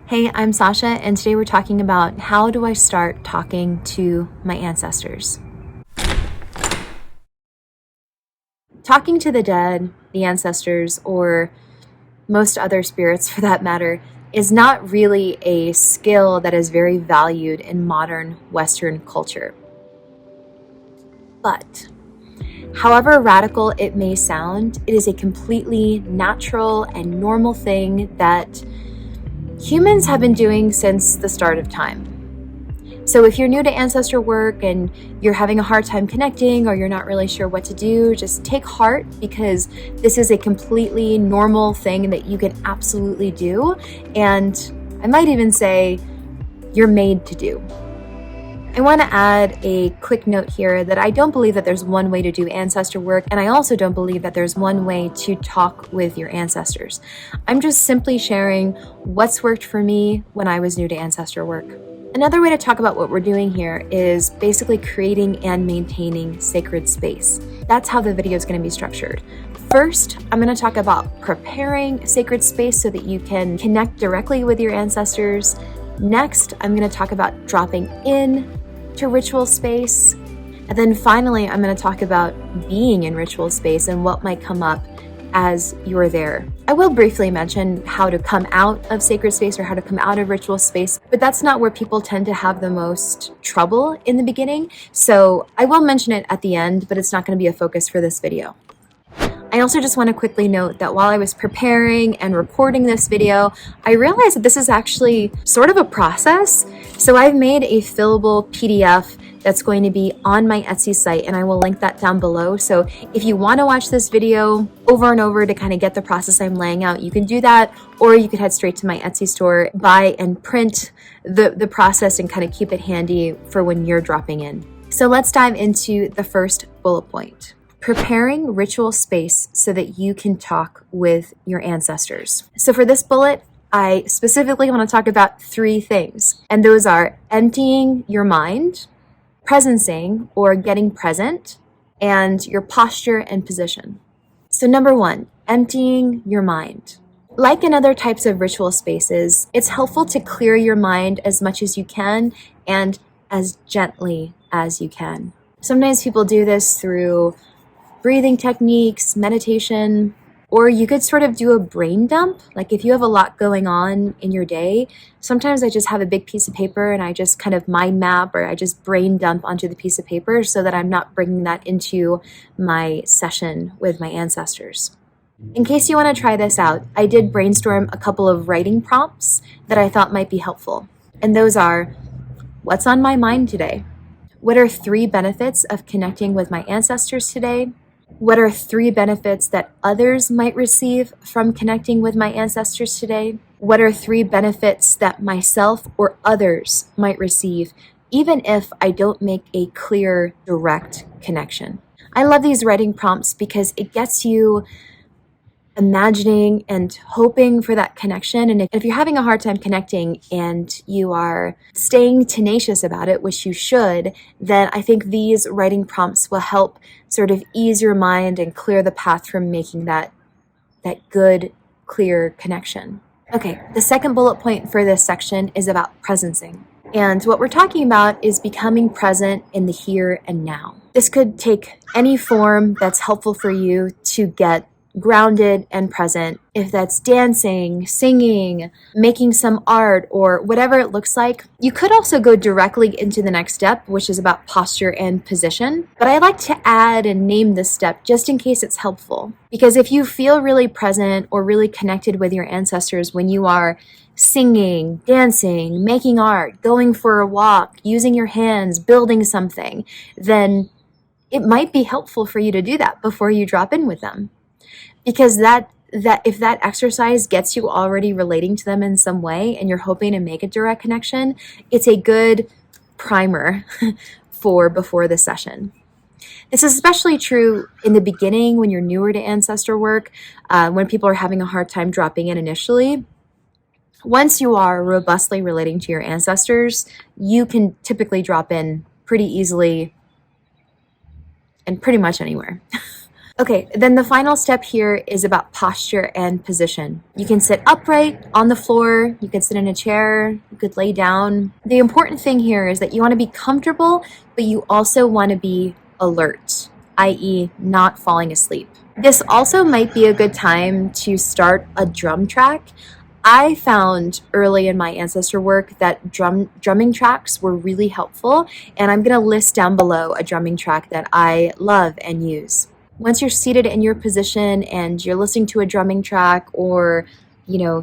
Hey, I'm Sasha, and today we're talking about how do I start talking to my ancestors. Talking to the dead, the ancestors, or most other spirits for that matter, is not really a skill that is very valued in modern Western culture. But however radical it may sound, it is a completely natural and normal thing that humans have been doing since the start of time. So if you're new to ancestor work and you're having a hard time connecting or you're not really sure what to do, just take heart, because this is a completely normal thing that you can absolutely do. And I might even say you're made to do. I want to add a quick note here that I don't believe that there's one way to do ancestor work, and I also don't believe that there's one way to talk with your ancestors. I'm just simply sharing what's worked for me when I was new to ancestor work. Another way to talk about what we're doing here is basically creating and maintaining sacred space. That's how the video is going to be structured. First, I'm going to talk about preparing sacred space so that you can connect directly with your ancestors. Next, I'm going to talk about dropping in to ritual space. And then finally, I'm going to talk about being in ritual space and what might come up as you're there. I will briefly mention how to come out of sacred space or how to come out of ritual space, but that's not where people tend to have the most trouble in the beginning. So I will mention it at the end, but it's not going to be a focus for this video. I also just want to quickly note that while I was preparing and recording this video, I realized that this is actually sort of a process. So I've made a fillable PDF that's going to be on my Etsy site, and I will link that down below. So if you want to watch this video over and over to kind of get the process I'm laying out, you can do that, or you could head straight to my Etsy store, buy and print the process and kind of keep it handy for when you're dropping in. So let's dive into the first bullet point. Preparing ritual space so that you can talk with your ancestors. So for this bullet, I specifically want to talk about three things, and those are emptying your mind, presencing or getting present, and your posture and position. So number one, emptying your mind. Like in other types of ritual spaces, it's helpful to clear your mind as much as you can and as gently as you can. Sometimes people do this through breathing techniques, meditation, or you could sort of do a brain dump. Like if you have a lot going on in your day, sometimes I just have a big piece of paper and I just kind of mind map, or I just brain dump onto the piece of paper so that I'm not bringing that into my session with my ancestors. In case you want to try this out, I did brainstorm a couple of writing prompts that I thought might be helpful. And those are, what's on my mind today? What are 3 benefits of connecting with my ancestors today? What are 3 benefits that others might receive from connecting with my ancestors today? What are 3 benefits that myself or others might receive, even if I don't make a clear, direct connection? I love these writing prompts because it gets you imagining and hoping for that connection. And if you're having a hard time connecting and you are staying tenacious about it, which you should, then I think these writing prompts will help sort of ease your mind and clear the path from making that good, clear connection. Okay, the second bullet point for this section is about presencing. And what we're talking about is becoming present in the here and now. This could take any form that's helpful for you to get grounded and present. If that's dancing, singing, making some art, or whatever it looks like. You could also go directly into the next step, which is about posture and position. But I like to add and name this step just in case it's helpful. Because if you feel really present or really connected with your ancestors when you are singing, dancing, making art, going for a walk, using your hands, building something, then it might be helpful for you to do that before you drop in with them. Because that if that exercise gets you already relating to them in some way and you're hoping to make a direct connection, it's a good primer for before the session. This is especially true in the beginning when you're newer to ancestor work, when people are having a hard time dropping in initially. Once you are robustly relating to your ancestors, you can typically drop in pretty easily and pretty much anywhere. Okay, then the final step here is about posture and position. You can sit upright on the floor, you could sit in a chair, you could lay down. The important thing here is that you want to be comfortable, but you also want to be alert, i.e., not falling asleep. This also might be a good time to start a drum track. I found early in my ancestor work that drumming tracks were really helpful, and I'm going to list down below a drumming track that I love and use. Once you're seated in your position and you're listening to a drumming track or,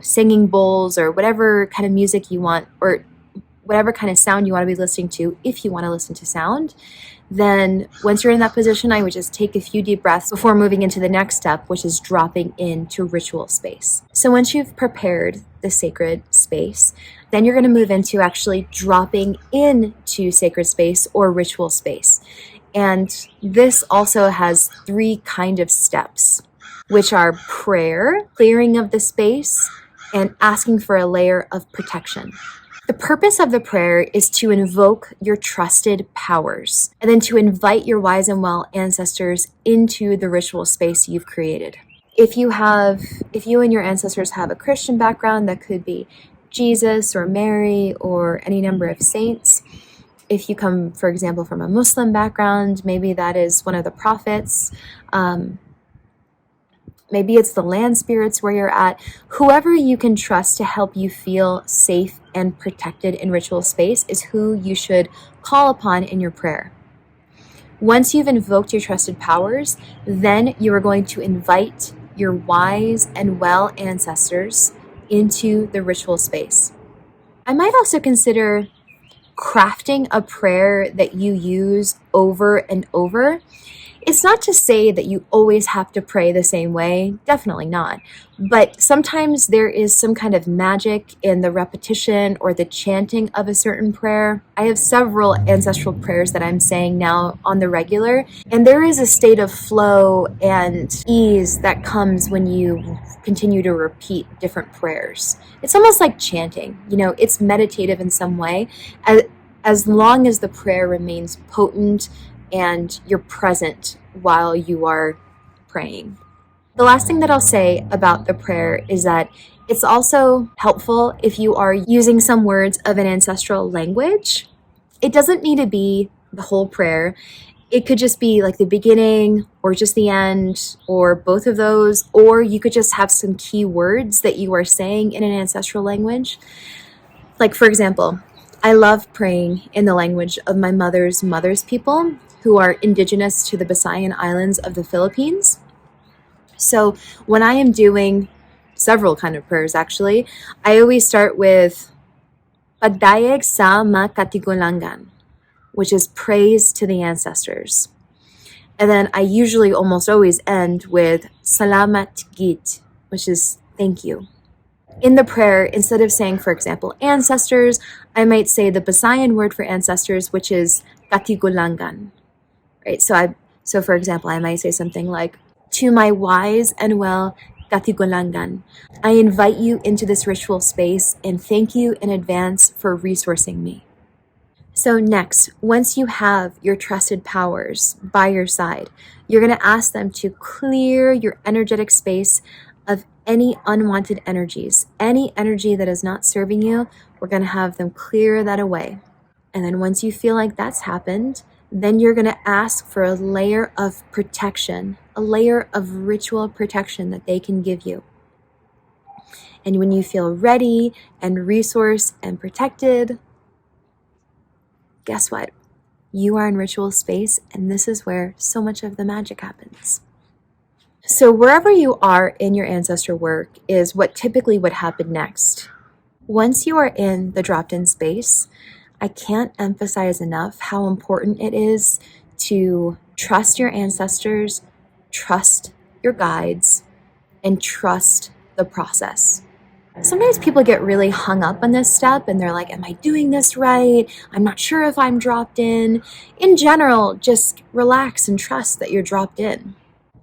singing bowls or whatever kind of music you want, or whatever kind of sound you want to be listening to, if you want to listen to sound, then once you're in that position, I would just take a few deep breaths before moving into the next step, which is dropping into ritual space. So once you've prepared the sacred space, then you're going to move into actually dropping into sacred space or ritual space. And this also has 3 kind of steps, which are prayer, clearing of the space, and asking for a layer of protection. The purpose of the prayer is to invoke your trusted powers and then to invite your wise and well ancestors into the ritual space you've created. If you and your ancestors have a Christian background, that could be Jesus or Mary or any number of saints. If you come, for example, from a Muslim background, maybe that is one of the prophets. Maybe it's the land spirits where you're at. Whoever you can trust to help you feel safe and protected in ritual space is who you should call upon in your prayer. Once you've invoked your trusted powers, then you are going to invite your wise and well ancestors into the ritual space. I might also consider crafting a prayer that you use over and over. It's not to say that you always have to pray the same way, definitely not. But sometimes there is some kind of magic in the repetition or the chanting of a certain prayer. I have several ancestral prayers that I'm saying now on the regular, and there is a state of flow and ease that comes when you continue to repeat different prayers. It's almost like chanting, it's meditative in some way, as long as the prayer remains potent and you're present while you are praying. The last thing that I'll say about the prayer is that it's also helpful if you are using some words of an ancestral language. It doesn't need to be the whole prayer. It could just be like the beginning or just the end or both of those, or you could just have some key words that you are saying in an ancestral language. Like, for example, I love praying in the language of my mother's people, who are indigenous to the Visayan Islands of the Philippines. So when I am doing several kind of prayers, actually, I always start with Pagdayeg sa Makatigulangan, which is praise to the ancestors. And then I usually almost always end with Salamat Git, which is thank you. In the prayer, instead of saying, for example, ancestors, I might say the Visayan word for ancestors, which is Katigulangan. Right? So for example, I might say something like, to my wise and well Katigulangan, I invite you into this ritual space and thank you in advance for resourcing me. So next, once you have your trusted powers by your side, you're going to ask them to clear your energetic space of any unwanted energies. Any energy that is not serving you, we're going to have them clear that away. And then once you feel like that's happened, then you're going to ask for a layer of protection, a layer of ritual protection that they can give you. And when you feel ready and resourced and protected, guess what? You are in ritual space, and this is where so much of the magic happens. So wherever you are in your ancestor work is what typically would happen next. Once you are in the dropped-in space, I can't emphasize enough how important it is to trust your ancestors, trust your guides, and trust the process. Sometimes people get really hung up on this step and they're like, am I doing this right? I'm not sure if I'm dropped in. In general, just relax and trust that you're dropped in.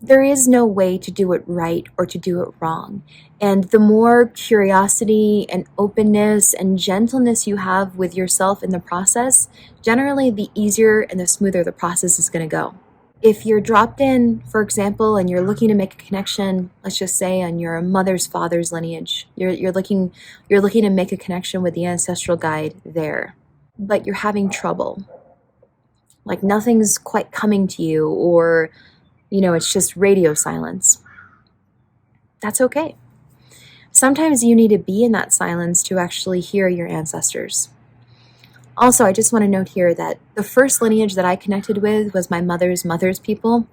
There is no way to do it right or to do it wrong. And the more curiosity and openness and gentleness you have with yourself in the process, generally the easier and the smoother the process is going to go. If you're dropped in, for example, and you're looking to make a connection, let's just say on your mother's father's lineage, you're looking to make a connection with the ancestral guide there, but you're having trouble. Like nothing's quite coming to you, or it's just radio silence. That's okay. Sometimes you need to be in that silence to actually hear your ancestors. Also, I just want to note here that the first lineage that I connected with was my mother's people,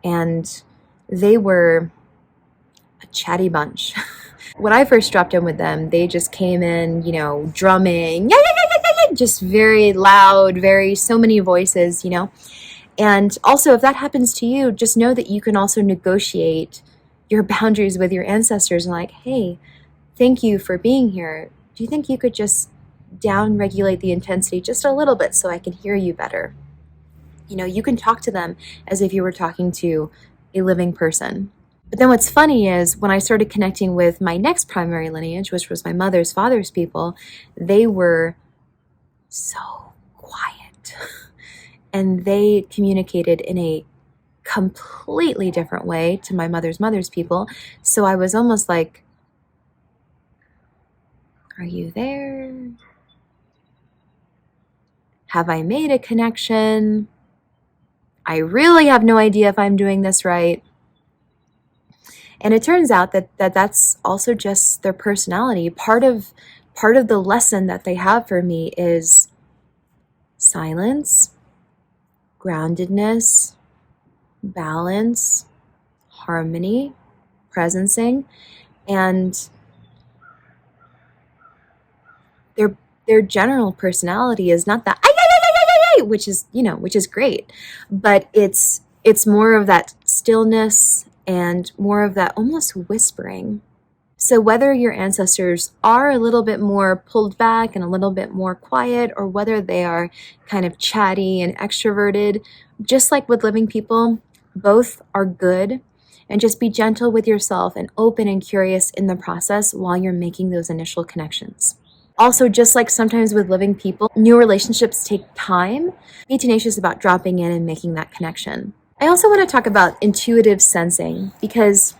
and they were a chatty bunch. When I first dropped in with them, they just came in, drumming, just very loud, so many voices, And also, if that happens to you, just know that you can also negotiate your boundaries with your ancestors and like, hey, thank you for being here. Do you think you could just down-regulate the intensity just a little bit so I can hear you better? You can talk to them as if you were talking to a living person. But then what's funny is when I started connecting with my next primary lineage, which was my mother's father's people, they were so quiet. And they communicated in a completely different way to my mother's people. So I was almost like, are you there? Have I made a connection? I really have no idea if I'm doing this right. And it turns out that's also just their personality. Part of the lesson that they have for me is silence, groundedness, balance, harmony, presencing, and their general personality is not that which is great, but it's more of that stillness and more of that almost whispering. So whether your ancestors are a little bit more pulled back and a little bit more quiet, or whether they are kind of chatty and extroverted, just like with living people, both are good. And just be gentle with yourself and open and curious in the process while you're making those initial connections. Also, just like sometimes with living people, new relationships take time. Be tenacious about dropping in and making that connection. I also want to talk about intuitive sensing because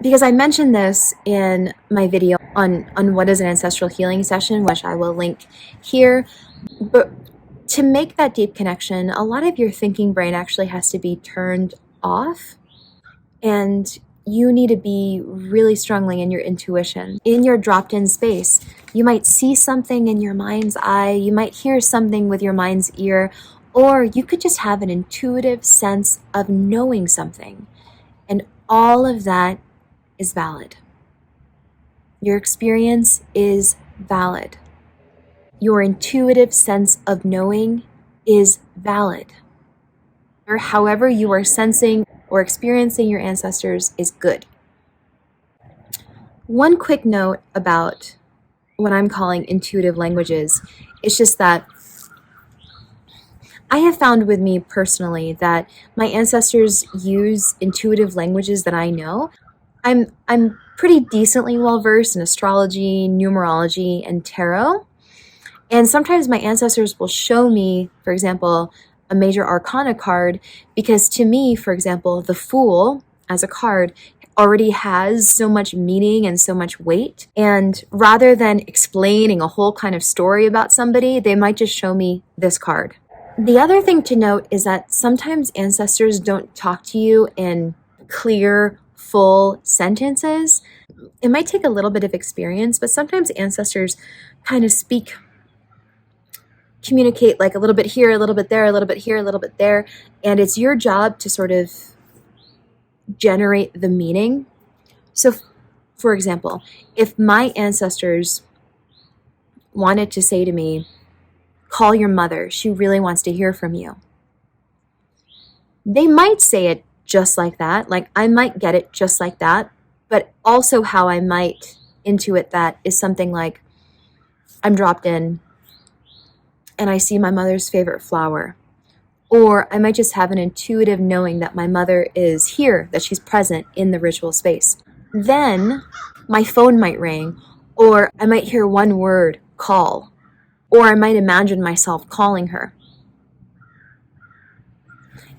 I mentioned this in my video on what is an ancestral healing session, which I will link here. But to make that deep connection, a lot of your thinking brain actually has to be turned off, and you need to be really strongly in your intuition. In your dropped-in space, you might see something in your mind's eye, you might hear something with your mind's ear, or you could just have an intuitive sense of knowing something. And all of that is valid. Your experience is valid. Your intuitive sense of knowing is valid. Or however you are sensing or experiencing your ancestors is good. One quick note about what I'm calling intuitive languages is just that I have found with me personally that my ancestors use intuitive languages that I know. I'm pretty decently well versed in astrology, numerology, and tarot. And sometimes my ancestors will show me, for example, a major arcana card, because to me, for example, the Fool as a card already has so much meaning and so much weight. And rather than explaining a whole kind of story about somebody, they might just show me this card. The other thing to note is that sometimes ancestors don't talk to you in clear, full sentences. It might take a little bit of experience, but sometimes ancestors kind of communicate like a little bit here, a little bit there, a little bit here, a little bit there, and it's your job to sort of generate the meaning. So, for example, if my ancestors wanted to say to me, call your mother, she really wants to hear from you, they might say it just like that, like I might get it just like that, but also how I might intuit that is something like, I'm dropped in and I see my mother's favorite flower. Or I might just have an intuitive knowing that my mother is here, that she's present in the ritual space. Then my phone might ring, or I might hear one word, call, or I might imagine myself calling her.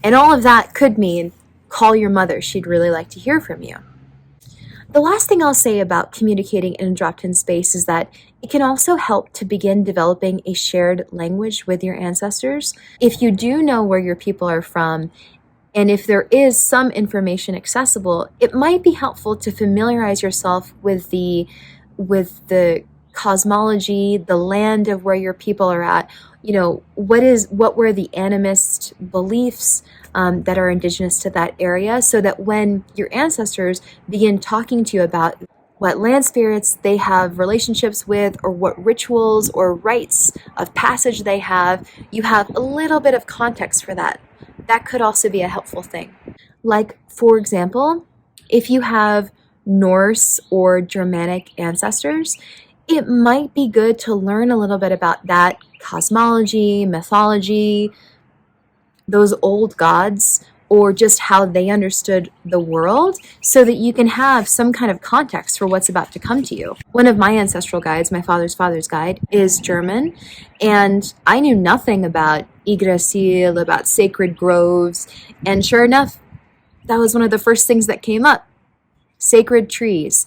And all of that could mean call your mother. She'd really like to hear from you. The last thing I'll say about communicating in a dropped-in space is that it can also help to begin developing a shared language with your ancestors. If you do know where your people are from, and if there is some information accessible, it might be helpful to familiarize yourself with the cosmology, the land of where your people are at. What were the animist beliefs that are indigenous to that area, so that when your ancestors begin talking to you about what land spirits they have relationships with, or what rituals or rites of passage they have, you have a little bit of context for that. That could also be a helpful thing. Like, for example, if you have Norse or Germanic ancestors, it might be good to learn a little bit about that cosmology, mythology, those old gods, or just how they understood the world, so that you can have some kind of context for what's about to come to you. One of my ancestral guides, my father's guide, is German, and I knew nothing about Yggdrasil, about sacred groves, and sure enough, that was one of the first things that came up. Sacred trees,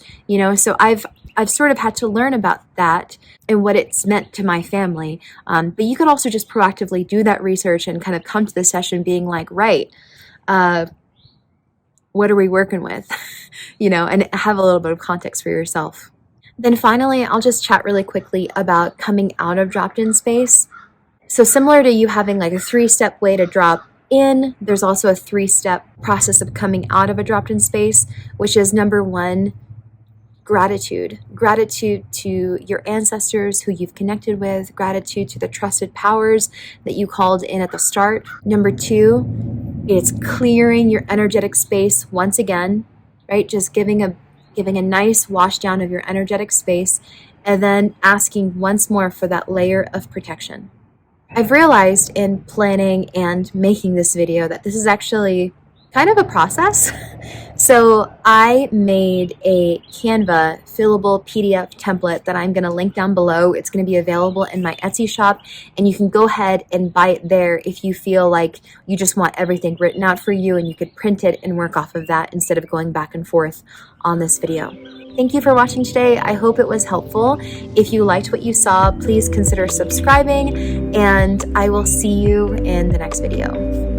so I've sort of had to learn about that and what it's meant to my family. But you could also just proactively do that research and kind of come to the session being like, right, what are we working with? And have a little bit of context for yourself. Then finally, I'll just chat really quickly about coming out of dropped-in space. So similar to you having like a 3-step way to drop in, there's also a 3-step process of coming out of a dropped-in space, which is number 1, gratitude. Gratitude to your ancestors who you've connected with, gratitude to the trusted powers that you called in at the start. Number 2, it's clearing your energetic space once again, right? Just giving a nice wash down of your energetic space, and then asking once more for that layer of protection. I've realized in planning and making this video that this is actually kind of a process. So I made a Canva fillable PDF template that I'm going to link down below. It's going to be available in my Etsy shop, and you can go ahead and buy it there if you feel like you just want everything written out for you, and you could print it and work off of that instead of going back and forth on this video. Thank you for watching today. I hope it was helpful. If you liked what you saw, please consider subscribing, and I will see you in the next video.